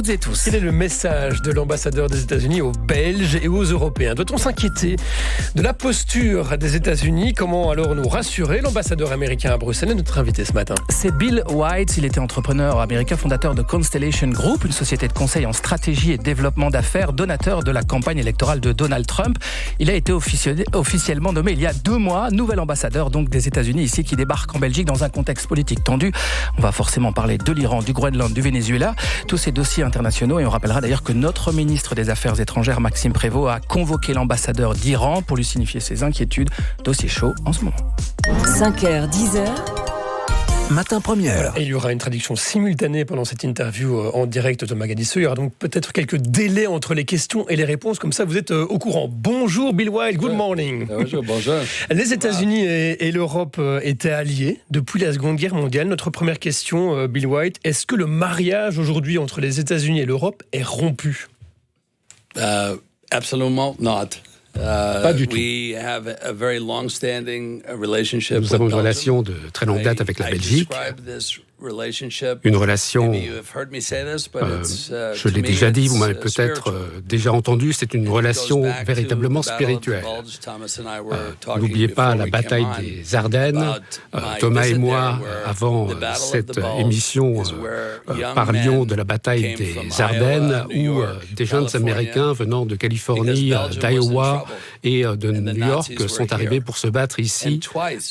Toutes et tous. Quel est le message de l'ambassadeur des États-Unis aux Belges et aux Européens? Doit-on s'inquiéter de la posture des États-Unis? Comment alors nous rassurer? L'ambassadeur américain à Bruxelles est notre invité ce matin. C'est Bill White, il était entrepreneur américain, fondateur de Constellation Group, une société de conseil en stratégie et développement d'affaires, donateur de la campagne électorale de Donald Trump. Il a été officiellement nommé il y a 2 mois, nouvel ambassadeur donc des États-Unis ici, qui débarque en Belgique dans un contexte politique tendu. On va forcément parler de l'Iran, du Groenland, du Venezuela, tous ces dossiers internationaux, et on rappellera d'ailleurs que notre ministre des Affaires étrangères, Maxime Prévost, a convoqué l'ambassadeur d'Iran pour lui signifier ses inquiétudes. Dossier chaud en ce moment. 5h, 10h. Matin première. Et il y aura une traduction simultanée pendant cette interview en direct de Mogadiscio. Il y aura donc peut-être quelques délais entre les questions et les réponses. Comme ça, vous êtes au courant. Bonjour Bill White, good morning. Bonjour. Les États-Unis et l'Europe étaient alliés depuis la Seconde Guerre mondiale. Notre première question, Bill White, est-ce que le mariage aujourd'hui entre les États-Unis et l'Europe est rompu? Absolument not. Pas du tout. Nous avons une relation de très longue date avec la Belgique. Une relation, je l'ai déjà dit, vous m'avez peut-être déjà entendu, c'est une relation véritablement spirituelle. N'oubliez pas la bataille des Ardennes. Thomas et moi, avant cette émission, parlions de la bataille des Ardennes, où des jeunes Américains venant de Californie, d'Iowa et de New York sont arrivés pour se battre ici,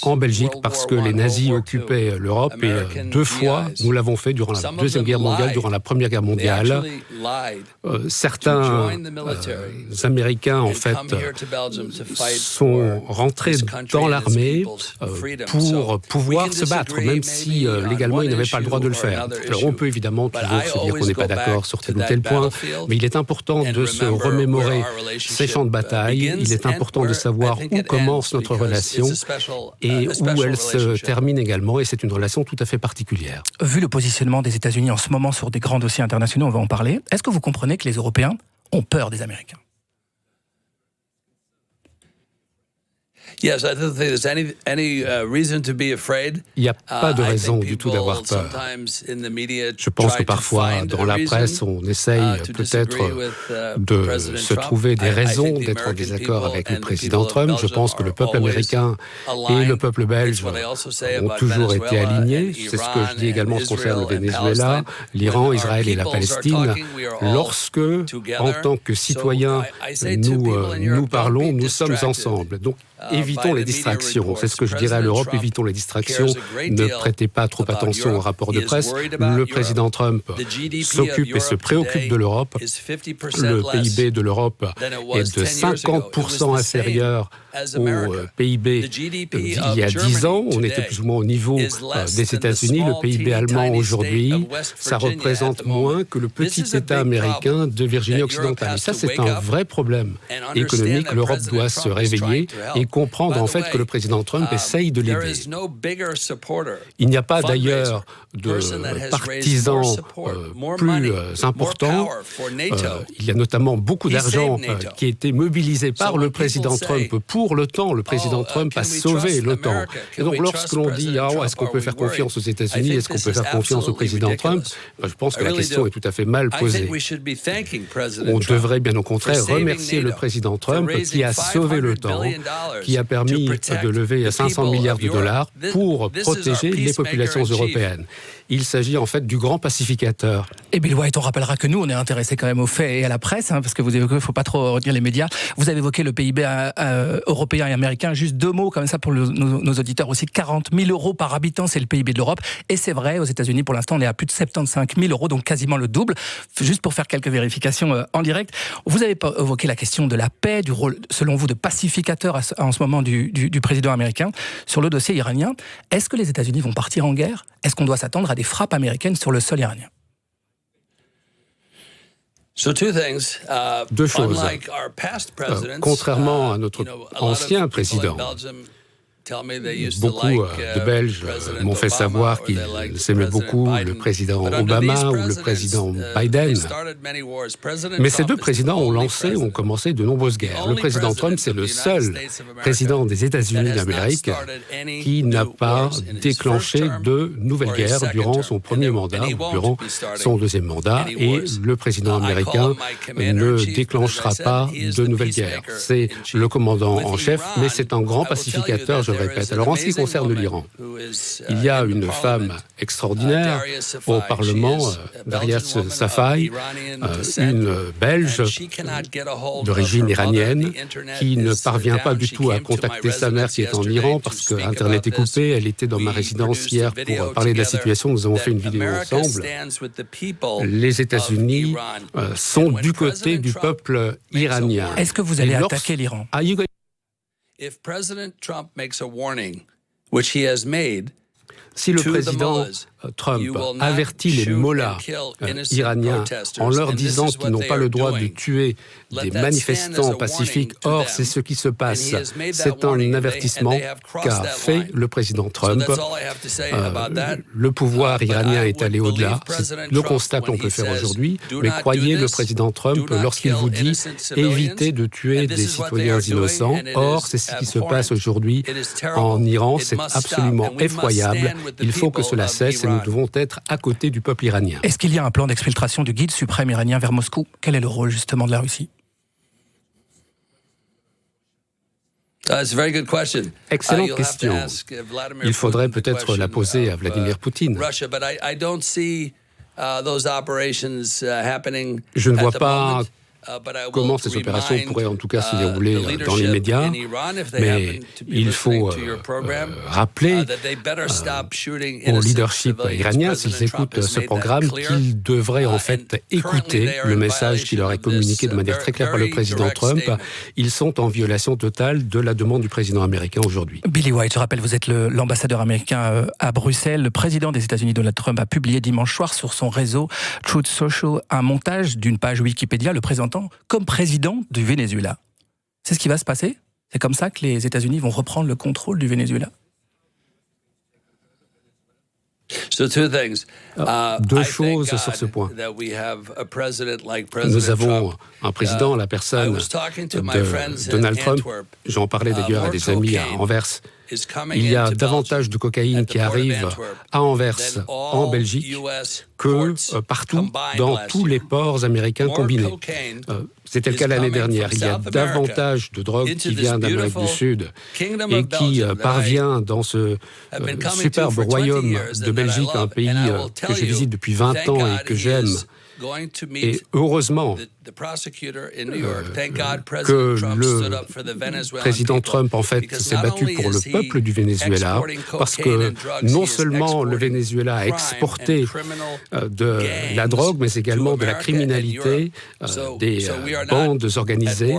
en Belgique, parce que les nazis occupaient l'Europe, et 2 fois, nous l'avons fait durant la Deuxième Guerre mondiale, durant la Première Guerre mondiale. Certains Américains, en fait, sont rentrés dans l'armée pour pouvoir se battre, même si légalement ils n'avaient pas le droit de le faire. Alors on peut évidemment toujours se dire qu'on n'est pas d'accord sur tel ou tel point, mais il est important de se remémorer ces champs de bataille. Il est important de savoir où commence notre relation et où elle se termine également, et c'est une relation tout à fait particulière. Vu le positionnement des États-Unis en ce moment sur des grands dossiers internationaux, on va en parler. Est-ce que vous comprenez que les Européens ont peur des Américains? Il n'y a pas de raison du tout d'avoir peur. Je pense que parfois, dans la presse, on essaye peut-être de se trouver des raisons d'être en désaccord avec le président Trump. Je pense que le peuple américain et le peuple belge ont toujours été alignés. C'est ce que je dis également en ce qui concerne le Venezuela, l'Iran, Israël et la Palestine. Lorsque, en tant que citoyens, nous parlons, nous sommes ensemble. Donc, évitons les distractions. C'est ce que je dirais à l'Europe, évitons les distractions. Ne prêtez pas trop attention aux rapports de presse. Le président Trump s'occupe et se préoccupe de l'Europe. Le PIB de l'Europe est de 50% inférieur au PIB d'il y a 10 ans. On était plus ou moins au niveau des États-Unis. Le PIB allemand aujourd'hui, ça représente moins que le petit État américain de Virginie occidentale. Et ça, c'est un vrai problème économique. L'Europe doit se réveiller et comprendre en fait que le président Trump essaye de l'aider. Il n'y a pas d'ailleurs de partisans plus importants. Il y a notamment beaucoup d'argent qui a été mobilisé par le président Trump pour l'OTAN. Le président Trump a sauvé l'OTAN. Et donc lorsque l'on dit est-ce qu'on peut faire confiance aux États-Unis, est-ce qu'on peut faire confiance au président Trump, je pense que la question est tout à fait mal posée. On devrait bien au contraire remercier le président Trump qui a sauvé l'OTAN, qui a permis de lever 500 milliards de dollars pour protéger les populations européennes. Il s'agit en fait du grand pacificateur. Et Bill White, on rappellera que nous, on est intéressés quand même aux faits et à la presse, parce que vous évoquez, il ne faut pas trop retenir les médias. Vous avez évoqué le PIB européen et américain. Juste 2 mots comme ça pour nos auditeurs aussi. 40 000 euros par habitant, c'est le PIB de l'Europe. Et c'est vrai, aux États-Unis, pour l'instant, on est à plus de 75 000 euros, donc quasiment le double. Juste pour faire quelques vérifications en direct. Vous avez évoqué la question de la paix, du rôle, selon vous, de pacificateur en ce moment du président américain. Sur le dossier iranien, est-ce que les États-Unis vont partir en guerre? Est-ce qu'on doit s'attendre à des frappes américaines sur le sol iranien? 2 choses. Contrairement à notre ancien président, Beaucoup de Belges m'ont fait savoir qu'ils aimaient beaucoup le président Obama ou le président Biden. Mais ces deux présidents ont commencé de nombreuses guerres. Le président Trump, c'est le seul président des États-Unis d'Amérique qui n'a pas déclenché de nouvelles guerres durant son premier mandat ou durant son deuxième mandat. Et le président américain ne déclenchera pas de nouvelles guerres. C'est le commandant en chef, mais c'est un grand pacificateur, je le répète. Alors en ce qui concerne l'Iran, il y a une femme extraordinaire au Parlement, Darius Safai, une Belge d'origine iranienne qui ne parvient pas du tout à contacter sa mère qui est en Iran parce que Internet est coupé. Elle était dans ma résidence hier pour parler de la situation. Nous avons fait une vidéo ensemble. Les États-Unis sont du côté du peuple iranien. Est-ce que vous allez attaquer l'Iran ? Si le président Trump avertit les mollahs iraniens en leur disant qu'ils n'ont pas le droit de tuer des manifestants pacifiques, or c'est ce qui se passe. C'est un avertissement qu'a fait le président Trump. Le pouvoir iranien est allé au-delà. C'est le constat qu'on peut faire aujourd'hui. Mais croyez le président Trump lorsqu'il vous dit « évitez de tuer des citoyens innocents ». Or, c'est ce qui se passe aujourd'hui en Iran. C'est absolument effroyable. Il faut que cela cesse. Nous devons être à côté du peuple iranien. Est-ce qu'il y a un plan d'exfiltration du guide suprême iranien vers Moscou ? Quel est le rôle justement de la Russie ? Excellente question. Il faudrait peut-être la poser à Vladimir Poutine. Je ne vois pas comment ces opérations pourraient en tout cas se dérouler dans les médias, mais il faut rappeler au leadership iranien, s'ils écoutent ce programme, qu'ils devraient en fait écouter le message qui leur est communiqué de manière très claire par le président Trump. Ils sont en violation totale de la demande du président américain aujourd'hui. Billy White, je rappelle, vous êtes l'ambassadeur américain à Bruxelles. Le président des États-Unis, Donald Trump, a publié dimanche soir sur son réseau Truth Social un montage d'une page Wikipédia, le présentant comme président du Venezuela. C'est ce qui va se passer ? C'est comme ça que les États-Unis vont reprendre le contrôle du Venezuela ? Deux choses sur ce point. Nous avons un président, la personne de Donald Trump. J'en parlais d'ailleurs à des amis à Anvers. Il y a davantage de cocaïne qui arrive à Anvers, en Belgique, que partout dans tous les ports américains combinés. C'était le cas l'année dernière. Il y a davantage de drogue qui vient d'Amérique du Sud et qui parvient dans ce superbe royaume de Belgique, un pays que je visite depuis 20 ans et que j'aime. Et heureusement que le président Trump, en fait, s'est battu pour le peuple du Venezuela, parce que non seulement le Venezuela a exporté de la drogue, mais également de la criminalité, des bandes organisées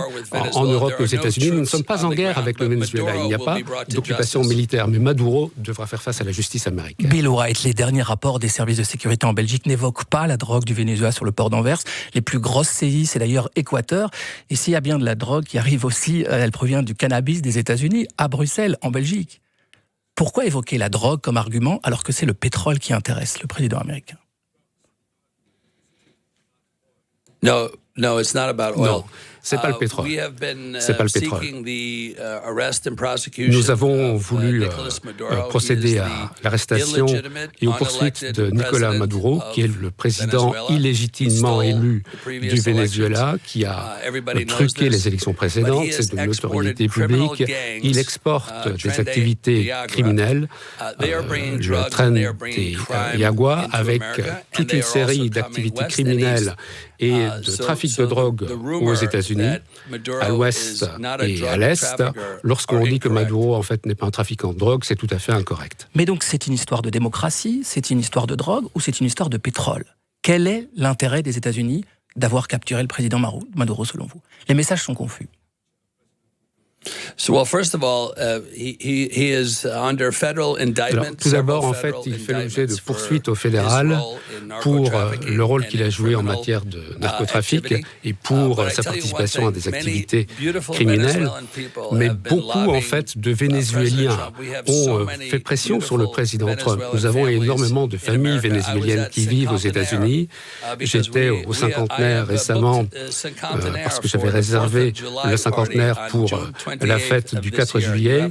en Europe et aux États-Unis. Nous ne sommes pas en guerre avec le Venezuela. Il n'y a pas d'occupation militaire, mais Maduro devra faire face à la justice américaine. Bill White, les derniers rapports des services de sécurité en Belgique n'évoquent pas la drogue du Venezuela sur le port d'Anvers. Les plus grosses saisies, c'est d'ailleurs Équateur. Et s'il y a bien de la drogue qui arrive aussi, elle provient du cannabis des États-Unis, à Bruxelles, en Belgique. Pourquoi évoquer la drogue comme argument alors que c'est le pétrole qui intéresse le président américain ? Non, c'est pas le pétrole. C'est pas le pétrole. Nous avons voulu procéder à l'arrestation et aux poursuites de Nicolás Maduro, qui est le président illégitimement élu du Venezuela, qui a truqué les élections précédentes. C'est de notoriété publique. Il exporte des activités criminelles, le train des Yagua, avec toute une série d'activités criminelles et de trafic de drogue aux États-Unis, à l'ouest et à l'est. Lorsqu'on dit que Maduro, en fait, n'est pas un trafiquant de drogue, c'est tout à fait incorrect. Mais donc, c'est une histoire de démocratie, c'est une histoire de drogue ou c'est une histoire de pétrole ? Quel est l'intérêt des États-Unis d'avoir capturé le président Maduro, selon vous ? Les messages sont confus. Alors, tout d'abord, en fait, il fait l'objet de poursuites au fédéral pour le rôle qu'il a joué en matière de narcotrafic et pour sa participation à des activités criminelles. Mais beaucoup, en fait, de Vénézuéliens ont fait pression sur le président Trump. Nous avons énormément de familles vénézuéliennes qui vivent aux États-Unis. J'étais au cinquantenaire récemment parce que j'avais réservé le cinquantenaire pour la fête du 4 juillet.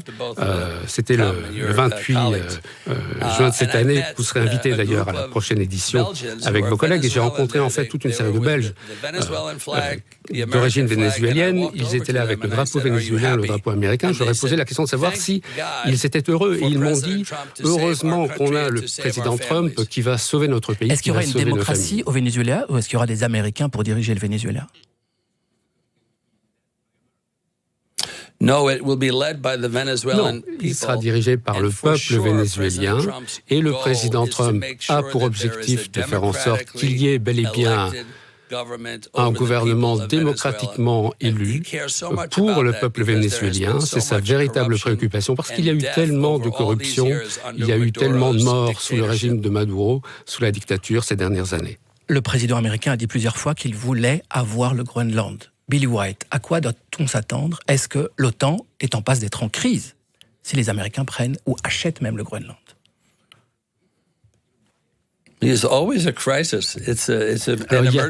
C'était le 28 juin de cette année. Vous serez invité d'ailleurs à la prochaine édition avec vos collègues. Et j'ai rencontré en fait toute une série de Belges d'origine vénézuélienne. Ils étaient là avec le drapeau vénézuélien, le drapeau américain. Je leur ai posé la question de savoir si ils étaient heureux. Et ils m'ont dit, heureusement qu'on a le président Trump qui va sauver notre pays. Est-ce qu'il y aura une démocratie au Venezuela ou est-ce qu'il y aura des Américains pour diriger le Venezuela? Non, il sera dirigé par le peuple vénézuélien et le président Trump a pour objectif de faire en sorte qu'il y ait bel et bien un gouvernement démocratiquement élu pour le peuple vénézuélien. C'est sa véritable préoccupation parce qu'il y a eu tellement de corruption, il y a eu tellement de morts sous le régime de Maduro, sous la dictature ces dernières années. Le président américain a dit plusieurs fois qu'il voulait avoir le Groenland. Billy White, à quoi doit-on s'attendre? Est-ce que l'OTAN est en passe d'être en crise si les Américains prennent ou achètent même le Groenland? Il y a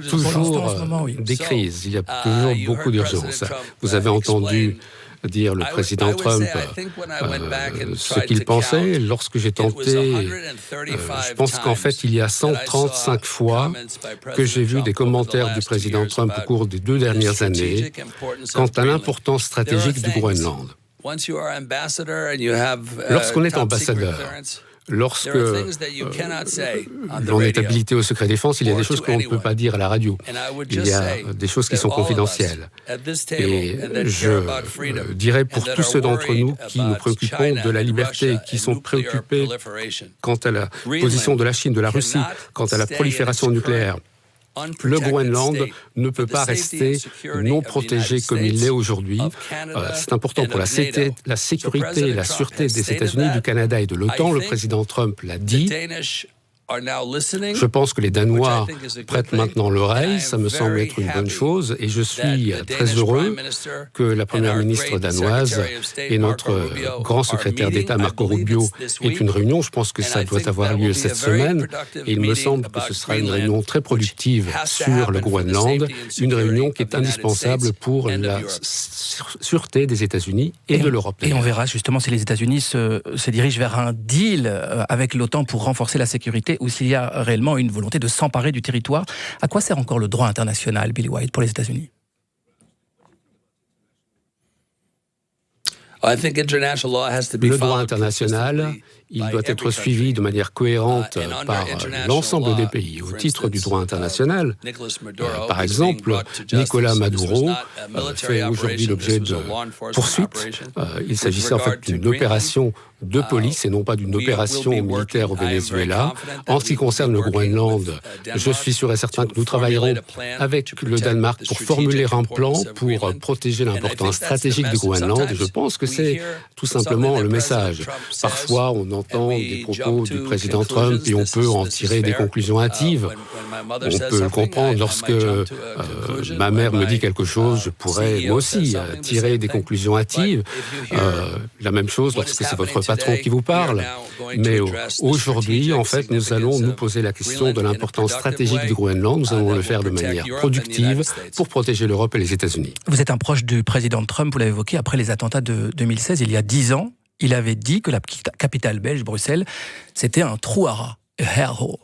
toujours des crises, il y a toujours beaucoup d'urgences. Vous avez entendu dire le président Trump ce qu'il pensait. Lorsque j'ai tenté, je pense qu'en fait, il y a 135 fois que j'ai vu des commentaires du président Trump au cours des 2 dernières années quant à l'importance stratégique du Groenland. Lorsqu'on est ambassadeur, lorsque l'on est habilité au secret défense, il y a des choses qu'on ne peut pas dire à la radio. Il y a des choses qui sont confidentielles. Et je dirais pour tous ceux d'entre nous qui nous préoccupons de la liberté, qui sont préoccupés quant à la position de la Chine, de la Russie, quant à la prolifération nucléaire, le Groenland ne peut pas rester non protégé comme il l'est aujourd'hui. C'est important pour la sécurité et la sûreté des États-Unis, du Canada et de l'OTAN. Le président Trump l'a dit. Je pense que les Danois prêtent maintenant l'oreille, ça me semble être une bonne chose, et je suis très heureux que la première ministre danoise et notre grand secrétaire d'État Marco Rubio aient une réunion. Je pense que ça doit avoir lieu cette semaine, et il me semble que ce sera une réunion très productive sur le Groenland, une réunion qui est indispensable pour la sûreté des États-Unis et de l'Europe. Et on verra justement si les États-Unis se dirigent vers un deal avec l'OTAN pour renforcer la sécurité, ou s'il y a réellement une volonté de s'emparer du territoire. À quoi sert encore le droit international, Billy White, pour les États-Unis? Le droit international, il doit être suivi de manière cohérente par l'ensemble des pays. Au titre du droit international, par exemple, Nicolás Maduro fait aujourd'hui l'objet de poursuites. Il s'agissait en fait d'une opération de police et non pas d'une opération militaire au Venezuela. En ce qui concerne le Groenland, je suis sûr et certain que nous travaillerons avec le Danemark pour formuler un plan pour protéger l'importance stratégique du Groenland. Et je pense que c'est tout simplement le message. Parfois, on entend des propos du président Trump et on peut en tirer des conclusions hâtives. On peut le comprendre. Lorsque ma mère me dit quelque chose, je pourrais moi aussi tirer des conclusions hâtives. La même chose lorsque c'est votre patron qui vous parle. Mais aujourd'hui, en fait, nous allons nous poser la question de l'importance stratégique du Groenland. Nous allons le faire de manière productive pour protéger l'Europe et les États-Unis. Vous êtes un proche du président Trump, vous l'avez évoqué, après les attentats de 2016, il y a 10 ans, il avait dit que la capitale belge, Bruxelles, c'était un trou à rats, a hellhole.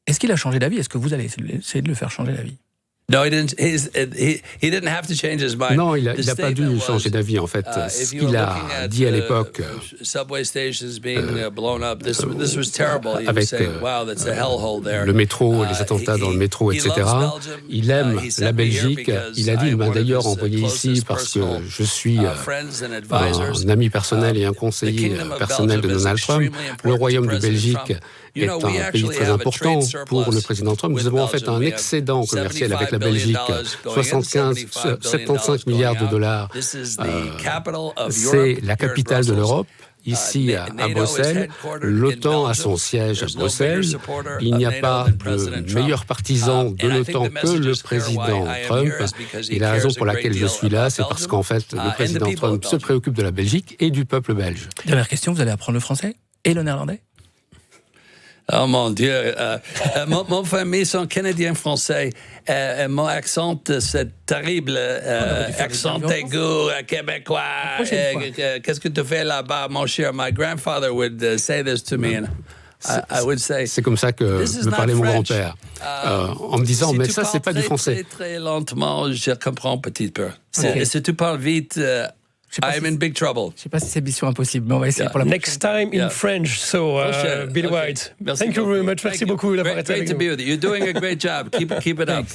Est-ce qu'il a changé d'avis? Est-ce que vous allez essayer de le faire changer d'avis? Non, il n'a pas dû changer d'avis, en fait. Ce qu'il a dit à l'époque, avec le métro, les attentats dans le métro, etc., il aime la Belgique. Il a dit, il m'a d'ailleurs envoyé ici parce que je suis un ami personnel et un conseiller personnel de Donald Trump. Le Royaume de Belgique est un pays très important pour le président Trump. Nous avons en fait un excédent commercial avec la Belgique. 75 milliards de dollars. C'est la capitale de l'Europe. Ici, à Bruxelles, l'OTAN a son siège à Bruxelles. Il n'y a pas de meilleur partisan de l'OTAN que le président Trump. Et la raison pour laquelle je suis là, c'est parce qu'en fait, le président Trump se préoccupe de la Belgique et du peuple belge. Dernière question, vous allez apprendre le français et le néerlandais ? Oh mon Dieu, mon famille sont canadiens-français. Mon accent, c'est terrible. Accent aigu, québécois. Qu'est-ce que tu fais là-bas, mon cher? My grandfather would say this to me. And I would say, c'est comme ça que me parlait mon grand-père, en me disant, mais ça, c'est pas du français. Très lentement, je comprends un petit peu. Si tu parles vite... I'm in big trouble. Je ne sais pas si c'est mission impossible, mais on va essayer pour la prochaine. Next time in French, so Bill White. Thank you very much. Merci beaucoup d'avoir été avec nous. Great to be with you. You're doing a great job. Keep it up.